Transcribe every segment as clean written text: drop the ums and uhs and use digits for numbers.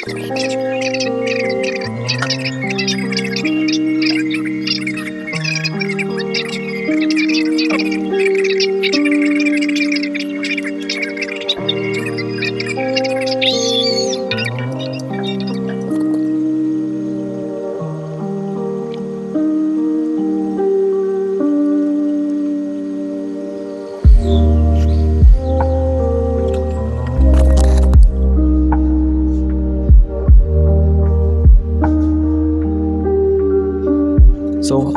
So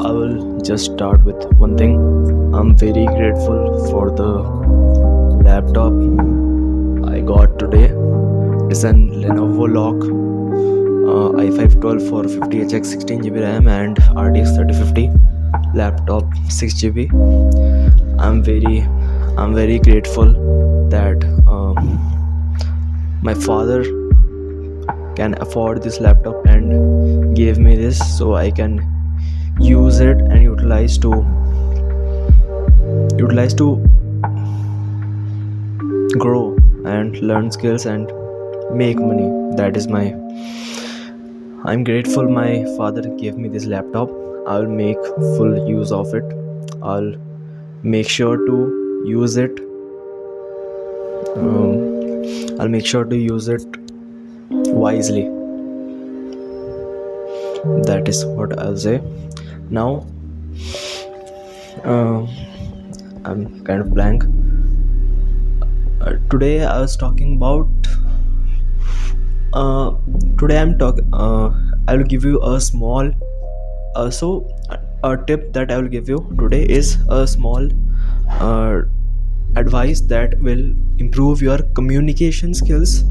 I will just start with one thing. I'm very grateful for the laptop I got today. It's an Lenovo Lock i5 12 for 50HX 16GB RAM and RTX 3050 laptop 6GB. I'm very grateful that my father can afford this laptop and gave me this so I can use it and utilize to grow and learn skills and make money. That is my I'm grateful my father gave me this laptop. I'll make full use of it. I'll make sure to use it. I'll make sure to use it wisely. That is what I'll say. Now, I'm kind of blank. Today I was talking about. Today I will give you a small. A tip that I will give you today is a small advice that will improve your communication skills,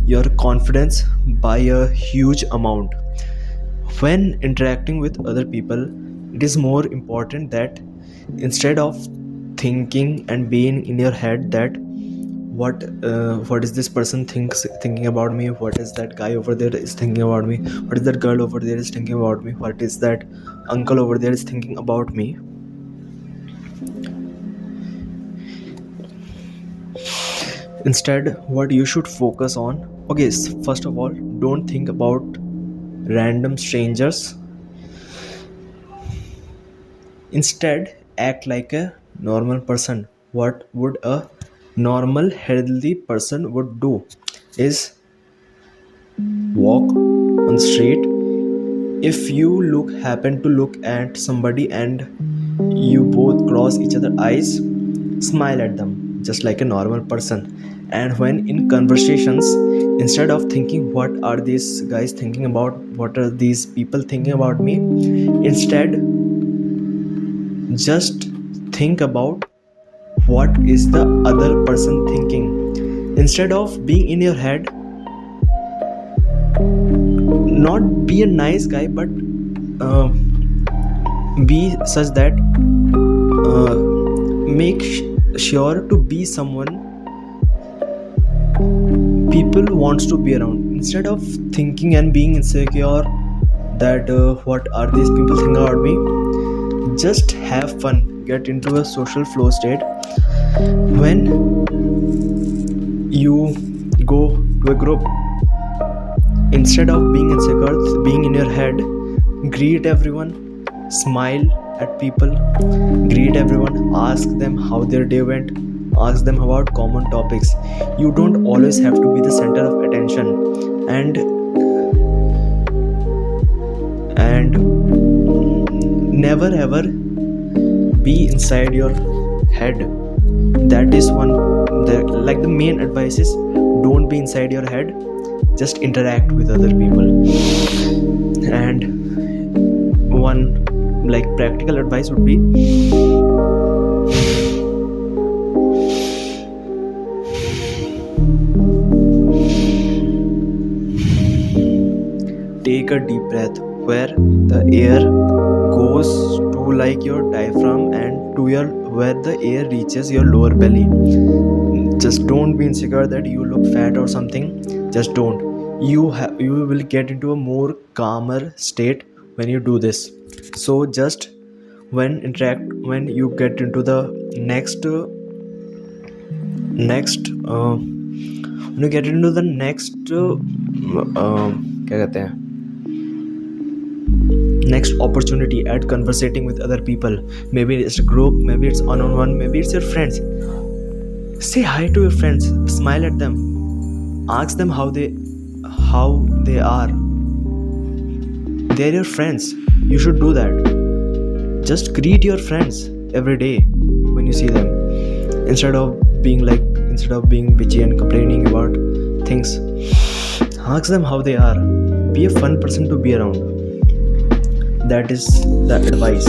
your confidence by a huge amount. When interacting with other people, it is more important that instead of thinking and being in your head that what is this person thinking about me, what is that guy over there is thinking about me, what is that girl over there is thinking about me, what is that uncle over there is thinking about me. Instead, what you should focus on, okay, first of all, don't think about random strangers. Instead, act like a normal person. What would a normal healthy person would do is walk on the street. If you happen to look at somebody and you both cross each other's eyes, smile at them just like a normal person. And when in conversations, instead of thinking what are these guys thinking about, what are these people thinking about me, instead just think about what is the other person thinking. Instead of being in your head, not be a nice guy, but be such that make sure to be someone people wants to be around. Instead of thinking and being insecure that what are these people thinking about me, just have fun, get into a social flow state. When you go to a group, instead of being insecure, being in your head, greet everyone, smile at people, greet everyone, ask them how their day went, ask them about common topics. You don't always have to be the center of attention, and never ever be inside your head. That is the main advice is, don't be inside your head, just interact with other people. And one practical advice would be, take a deep breath where the air goes to your diaphragm and where the air reaches your lower belly. Just don't be insecure that you look fat or something. Just don't. You will get into a more calmer state when you do this. So just when you get into the next when you get into the next क्या कहते हैं, next opportunity at conversating with other people. Maybe it's a group, maybe it's one-on-one, maybe it's your friends. Say hi to your friends, smile at them, ask them how they are. They're your friends, you should do that. Just greet your friends every day when you see them, instead of being bitchy and complaining about things. Ask them how they are. Be a fun person to be around. That is the advice.